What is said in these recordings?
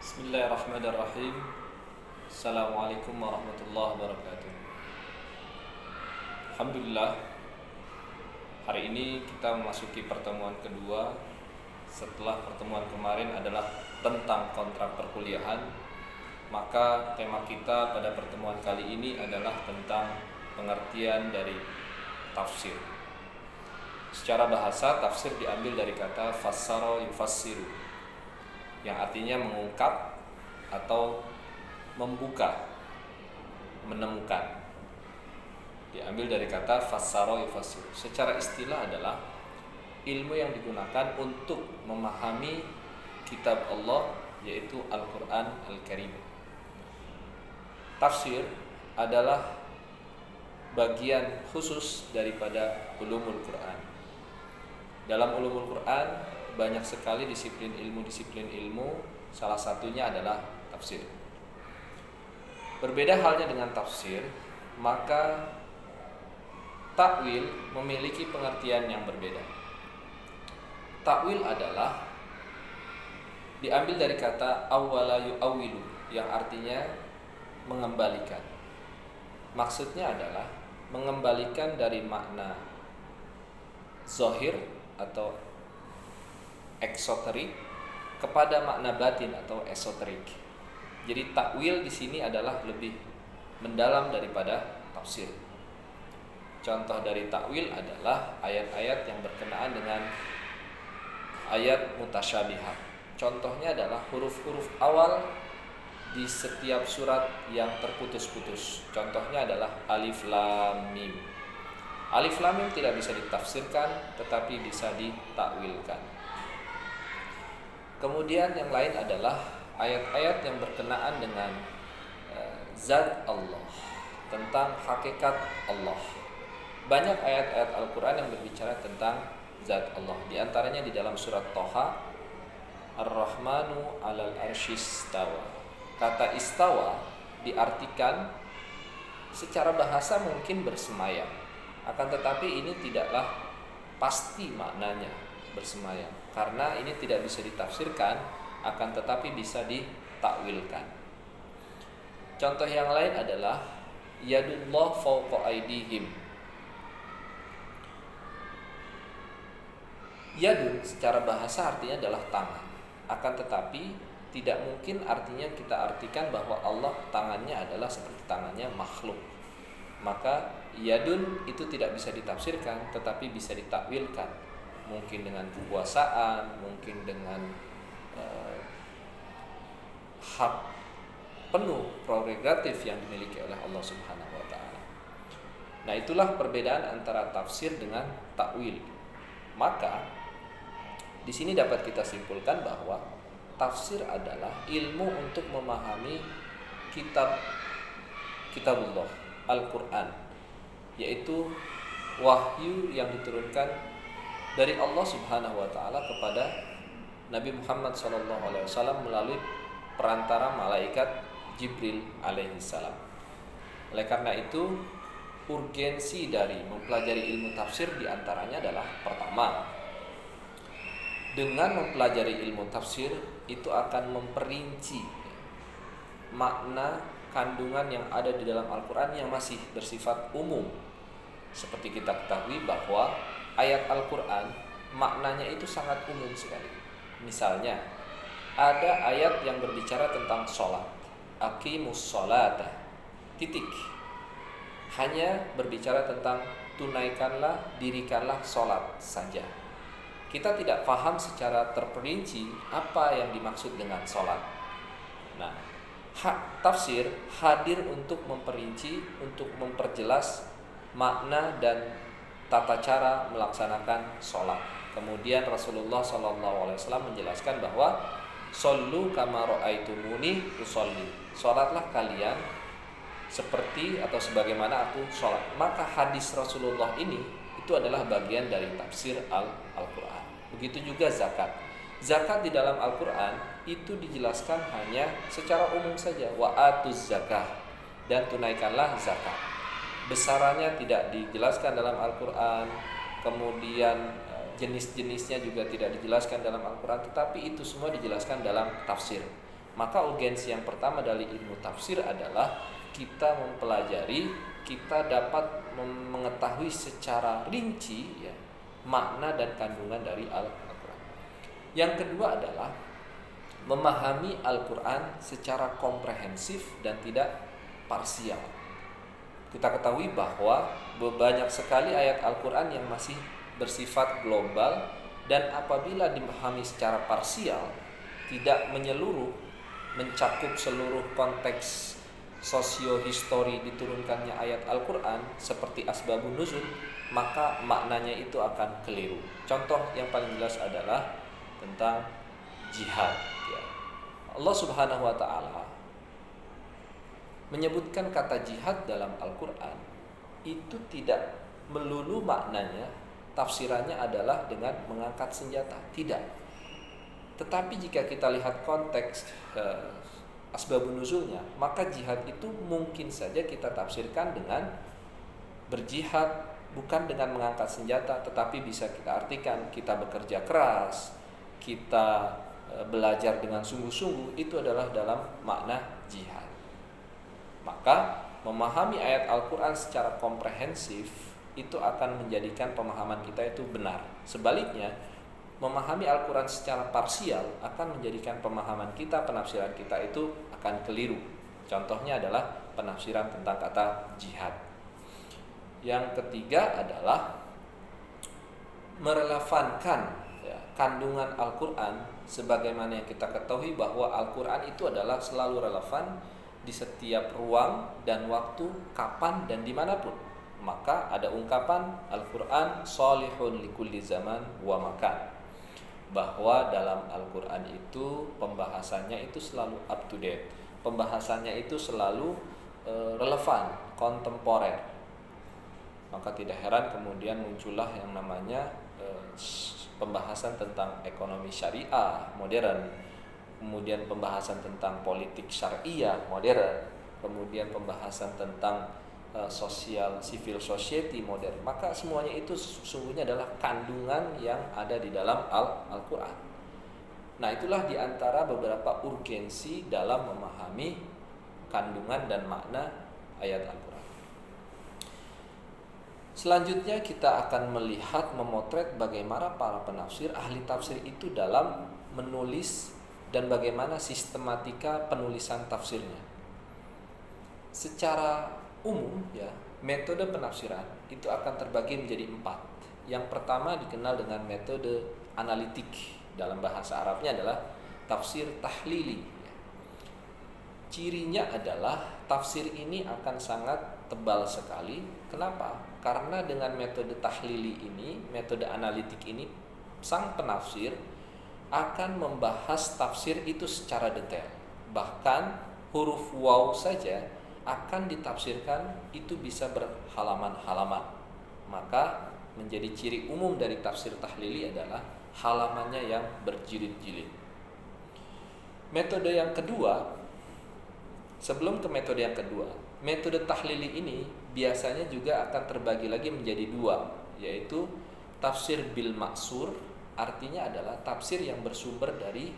Bismillahirrahmanirrahim. Assalamualaikum warahmatullahi wabarakatuh. Alhamdulillah, hari ini kita memasuki pertemuan kedua setelah pertemuan kemarin adalah tentang kontrak perkuliahan. Maka tema kita pada pertemuan kali ini adalah tentang pengertian dari tafsir. Secara bahasa, tafsir diambil dari kata fassara yufassiru, yang artinya mengungkap atau membuka, menemukan. Diambil dari kata fassara yufassiru. Secara istilah adalah ilmu yang digunakan untuk memahami kitab Allah, yaitu Al-Quran Al-Karim. Tafsir adalah bagian khusus daripada ulumul Quran. Dalam ulumul Quran banyak sekali disiplin ilmu, salah satunya adalah tafsir. Berbeda halnya dengan tafsir, maka takwil memiliki pengertian yang berbeda. Takwil adalah diambil dari kata awwala yu'awwilu, yang artinya mengembalikan. Maksudnya adalah mengembalikan dari makna zahir atau eksoterik kepada makna batin atau esoterik. Jadi takwil di sini adalah lebih mendalam daripada tafsir. Contoh dari takwil adalah ayat-ayat yang berkenaan dengan ayat mutasyabihat. Contohnya adalah huruf-huruf awal di setiap surat yang terputus-putus. Contohnya adalah alif lam mim. Alif lam mim tidak bisa ditafsirkan, tetapi bisa ditakwilkan. Kemudian yang lain adalah ayat-ayat yang berkenaan dengan zat Allah, tentang hakikat Allah. Banyak ayat-ayat Al-Quran yang berbicara tentang zat Allah. Di antaranya di dalam surat Toha, Ar-Rahmanu 'alal arsyis istawa. Kata istawa diartikan secara bahasa mungkin bersemayam, akan tetapi ini tidaklah pasti maknanya bersemayam, karena ini tidak bisa ditafsirkan, akan tetapi bisa ditakwilkan. Contoh yang lain adalah yadullah fawqa aydihim. Yadun secara bahasa artinya adalah tangan, akan tetapi tidak mungkin artinya kita artikan bahwa Allah tangannya adalah seperti tangannya makhluk. Maka yadun itu tidak bisa ditafsirkan, tetapi bisa ditakwilkan. Mungkin dengan kekuasaan, mungkin dengan hak penuh prerogatif yang dimiliki oleh Allah Subhanahu wa taala. Nah, itulah perbedaan antara tafsir dengan takwil. Maka di sini dapat kita simpulkan bahwa tafsir adalah ilmu untuk memahami kitabullah, Al-Quran, yaitu wahyu yang diturunkan dari Allah Subhanahu wa taala kepada Nabi Muhammad SAW melalui perantara malaikat Jibril alaihissalam. Oleh karena itu, urgensi dari mempelajari ilmu tafsir diantaranya adalah pertama, dengan mempelajari ilmu tafsir itu akan memperinci makna kandungan yang ada di dalam Al-Quran yang masih bersifat umum. Seperti kita ketahui bahwa ayat Al-Quran maknanya itu sangat umum sekali. Misalnya ada ayat yang berbicara tentang sholat, aqimus sholata, titik. Hanya berbicara tentang tunaikanlah, dirikanlah sholat saja. Kita tidak paham secara terperinci apa yang dimaksud dengan sholat. Nah, tafsir hadir untuk memperinci, untuk memperjelas makna dan tata cara melaksanakan sholat. Kemudian Rasulullah SAW menjelaskan bahwa shollu kama ra'aitumuni usolli. Sholatlah kalian seperti atau sebagaimana aku sholat. Maka hadis Rasulullah ini itu adalah bagian dari tafsir Al-Quran. Begitu juga zakat. Zakat di dalam Al-Quran itu dijelaskan hanya secara umum saja. Wa atuz zakah, dan tunaikanlah zakat. Besarannya tidak dijelaskan dalam Al-Quran. Kemudian jenis-jenisnya juga tidak dijelaskan dalam Al-Quran, tetapi itu semua dijelaskan dalam tafsir. Maka urgensi yang pertama dari ilmu tafsir adalah kita mempelajari, kita dapat mengetahui secara rinci ya, makna dan kandungan dari Al-Quran. Yang kedua adalah memahami Al-Quran secara komprehensif dan tidak parsial. Kita ketahui bahwa banyak sekali ayat Al-Quran yang masih bersifat global, dan apabila dipahami secara parsial, tidak menyeluruh, mencakup seluruh konteks sosiohistori diturunkannya ayat Al-Quran seperti asbabun nuzul, maka maknanya itu akan keliru. Contoh yang paling jelas adalah tentang jihad ya. Allah Subhanahu wa ta'ala menyebutkan kata jihad dalam Al-Quran itu tidak melulu maknanya, tafsirannya adalah dengan mengangkat senjata, tidak. Tetapi jika kita lihat konteks asbabun nuzulnya, maka jihad itu mungkin saja kita tafsirkan dengan berjihad bukan dengan mengangkat senjata, tetapi bisa kita artikan kita bekerja keras, kita belajar dengan sungguh-sungguh, itu adalah dalam makna jihad. Maka memahami ayat Al-Quran secara komprehensif itu akan menjadikan pemahaman kita itu benar. Sebaliknya, memahami Al-Quran secara parsial akan menjadikan pemahaman kita, penafsiran kita itu akan keliru. Contohnya adalah penafsiran tentang kata jihad. Yang ketiga adalah merelevankan ya, kandungan Al-Quran sebagaimana yang kita ketahui bahwa Al-Quran itu adalah selalu relevan di setiap ruang dan waktu, kapan dan dimanapun. Maka ada ungkapan Al-Quran sholihun likulli zaman wa makan, bahwa dalam Al-Quran itu pembahasannya itu selalu up to date, pembahasannya itu selalu relevan, kontemporer. Maka tidak heran kemudian muncullah yang namanya pembahasan tentang ekonomi syariah modern, kemudian pembahasan tentang politik syariah modern, kemudian pembahasan tentang sosial civil society modern. Maka semuanya itu sesungguhnya adalah kandungan yang ada di dalam Al-Quran. Nah, itulah diantara beberapa urgensi dalam memahami kandungan dan makna ayat Al-Quran. Selanjutnya kita akan melihat, memotret bagaimana para penafsir, ahli tafsir itu dalam menulis dan bagaimana sistematika penulisan tafsirnya. Secara umum ya, metode penafsiran itu akan terbagi menjadi 4. Yang pertama dikenal dengan metode analitik, dalam bahasa Arabnya adalah tafsir tahlili. Cirinya adalah tafsir ini akan sangat tebal sekali. Kenapa? Karena dengan metode tahlili ini, metode analitik ini, sang penafsir akan membahas tafsir itu secara detail. Bahkan huruf waw saja akan ditafsirkan itu bisa berhalaman-halaman. Maka menjadi ciri umum dari tafsir tahlili adalah halamannya yang berjilid-jilid. Metode yang kedua, sebelum ke metode yang kedua, metode tahlili ini biasanya juga akan terbagi lagi menjadi 2, yaitu tafsir bil maksur, artinya adalah tafsir yang bersumber dari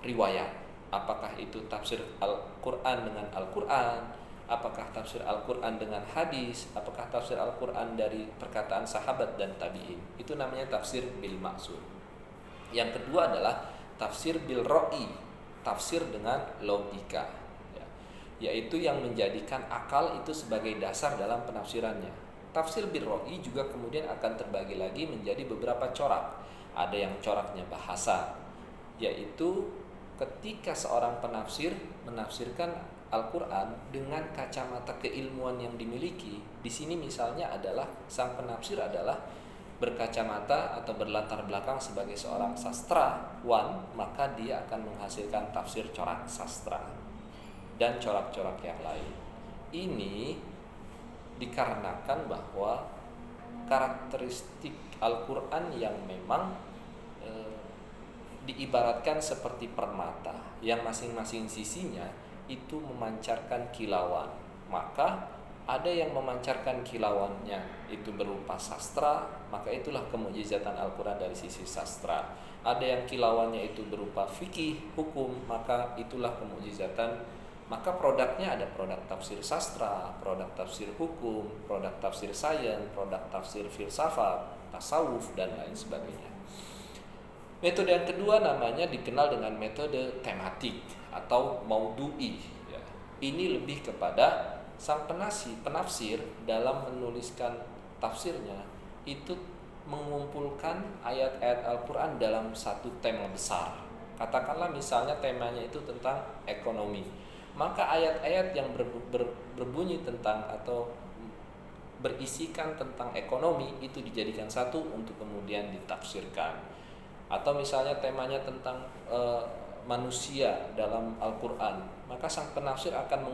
riwayat. Apakah itu tafsir Al-Quran dengan Al-Quran, apakah tafsir Al-Quran dengan hadis, apakah tafsir Al-Quran dari perkataan sahabat dan tabi'in. Itu namanya tafsir bil maksur. Yang kedua adalah tafsir bil ra'i, tafsir dengan logika, yaitu yang menjadikan akal itu sebagai dasar dalam penafsirannya. Tafsir bil ra'i juga kemudian akan terbagi lagi menjadi beberapa corak. Ada yang coraknya bahasa, yaitu ketika seorang penafsir menafsirkan Al-Quran dengan kacamata keilmuan yang dimiliki. Di sini misalnya adalah sang penafsir adalah berkacamata atau berlatar belakang sebagai seorang sastrawan, maka dia akan menghasilkan tafsir corak sastra dan corak-corak yang lain. Ini dikarenakan bahwa karakteristik Al-Quran yang memang diibaratkan seperti permata, yang masing-masing sisinya itu memancarkan kilauan. Maka ada yang memancarkan kilauannya itu berupa sastra, maka itulah kemukjizatan Al-Quran dari sisi sastra. ada yang kilauannya itu berupa fikih, hukum, maka itulah kemukjizatan. Maka produknya ada produk tafsir sastra, produk tafsir hukum, produk tafsir sains, produk tafsir filsafat, tasawuf, dan lain sebagainya. Metode yang kedua namanya dikenal dengan metode tematik atau maudu'i. Ya. Ini lebih kepada sang penafsir dalam menuliskan tafsirnya itu mengumpulkan ayat-ayat Al-Quran dalam satu tema besar. Katakanlah misalnya temanya itu tentang ekonomi, maka ayat-ayat yang berbunyi tentang atau berisikan tentang ekonomi itu dijadikan satu untuk kemudian ditafsirkan. Atau misalnya temanya tentang manusia dalam Al-Quran, maka sang penafsir akan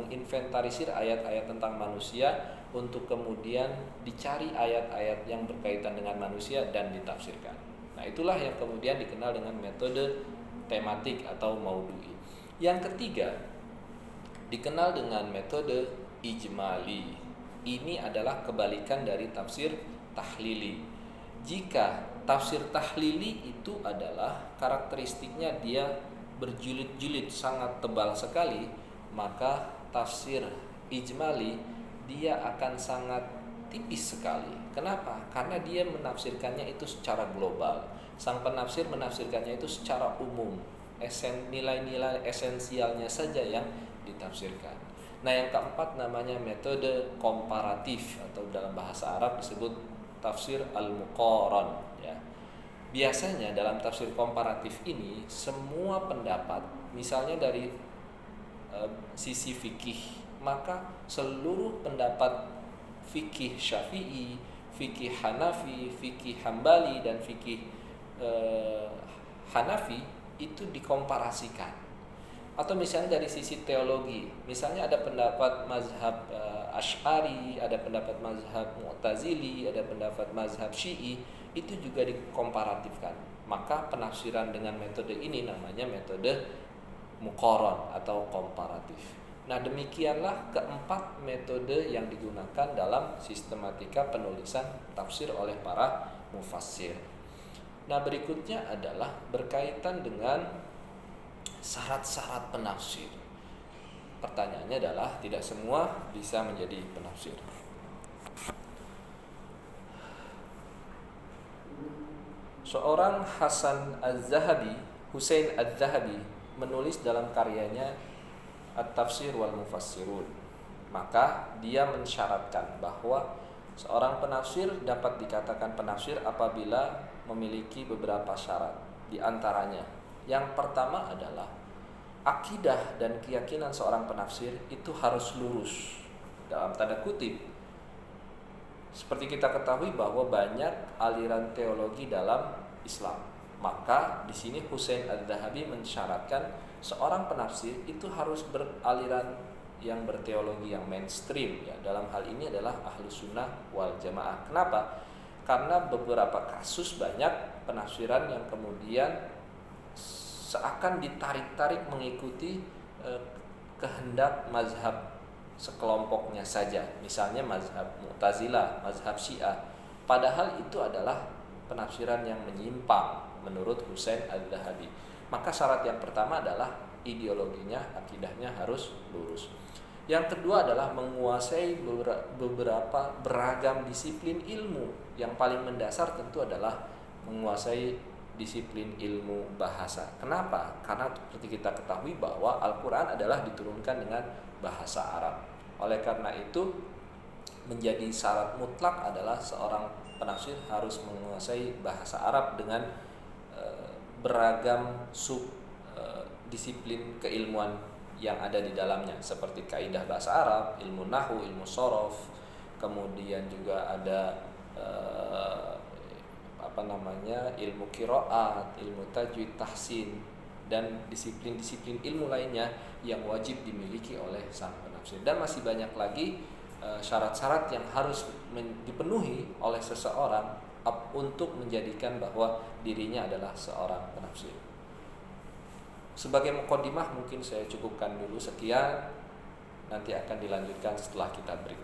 menginventarisir ayat-ayat tentang manusia untuk kemudian dicari ayat-ayat yang berkaitan dengan manusia dan ditafsirkan. Nah, itulah yang kemudian dikenal dengan metode tematik atau maudu'i. Yang ketiga dikenal dengan metode ijmali. Ini adalah kebalikan dari tafsir tahlili. Jika tafsir tahlili itu adalah karakteristiknya dia berjilid-jilid sangat tebal sekali, maka tafsir ijmali dia akan sangat tipis sekali. Kenapa? Karena dia menafsirkannya itu secara global. Sang penafsir menafsirkannya itu secara umum. Nilai-nilai esensialnya saja yang ditafsirkan. Nah, yang keempat namanya metode komparatif atau dalam bahasa Arab disebut tafsir al-muqaran, ya. Biasanya dalam tafsir komparatif ini semua pendapat, misalnya dari sisi fikih, maka seluruh pendapat fikih Syafi'i, fikih Hanafi, fikih Hambali, dan fikih Hanafi itu dikomparasikan. Atau misalnya dari sisi teologi, misalnya ada pendapat mazhab Asy'ari, ada pendapat mazhab Mu'tazili, ada pendapat mazhab Syi'i, itu juga dikomparatifkan. Maka penafsiran dengan metode ini namanya metode muqaran atau komparatif. Nah, demikianlah keempat metode yang digunakan dalam sistematika penulisan tafsir oleh para mufassir. Nah, berikutnya adalah berkaitan dengan syarat-syarat penafsir. Pertanyaannya adalah tidak semua bisa menjadi penafsir. Seorang Husain Az-Zahabi menulis dalam karyanya At-Tafsir wal Mufassirun. Maka dia mensyaratkan bahwa seorang penafsir dapat dikatakan penafsir apabila memiliki beberapa syarat. Di antaranya, yang pertama adalah akidah dan keyakinan seorang penafsir itu harus lurus. Dalam tanda kutip, seperti kita ketahui bahwa banyak aliran teologi dalam Islam. Maka di sini Husain Az-Zahabi mensyaratkan seorang penafsir itu harus beraliran yang berteologi yang mainstream, ya. Dalam hal ini adalah Ahlus Sunnah wal Jamaah. Kenapa? Karena beberapa kasus banyak penafsiran yang kemudian seakan ditarik-tarik mengikuti kehendak mazhab sekelompoknya saja. Misalnya mazhab Mu'tazilah, mazhab Syiah. Padahal itu adalah penafsiran yang menyimpang menurut Husain Az-Zahabi. Maka syarat yang pertama adalah ideologinya, akidahnya harus lurus. Yang kedua adalah menguasai beberapa beragam disiplin ilmu. Yang paling mendasar tentu adalah menguasai disiplin ilmu bahasa. Kenapa? Karena seperti kita ketahui bahwa Al-Quran adalah diturunkan dengan bahasa Arab. Oleh karena itu menjadi syarat mutlak adalah seorang penafsir harus menguasai bahasa Arab dengan beragam disiplin keilmuan yang ada di dalamnya, seperti kaidah bahasa Arab, ilmu nahwu, ilmu shorof, kemudian juga ada ilmu qiraat, ilmu tajwid, tahsin, dan disiplin-disiplin ilmu lainnya yang wajib dimiliki oleh sang penafsir. Dan masih banyak lagi syarat-syarat yang harus dipenuhi oleh seseorang untuk menjadikan bahwa dirinya adalah seorang penafsir. Sebagai mukadimah mungkin saya cukupkan dulu sekian, nanti akan dilanjutkan setelah kita break.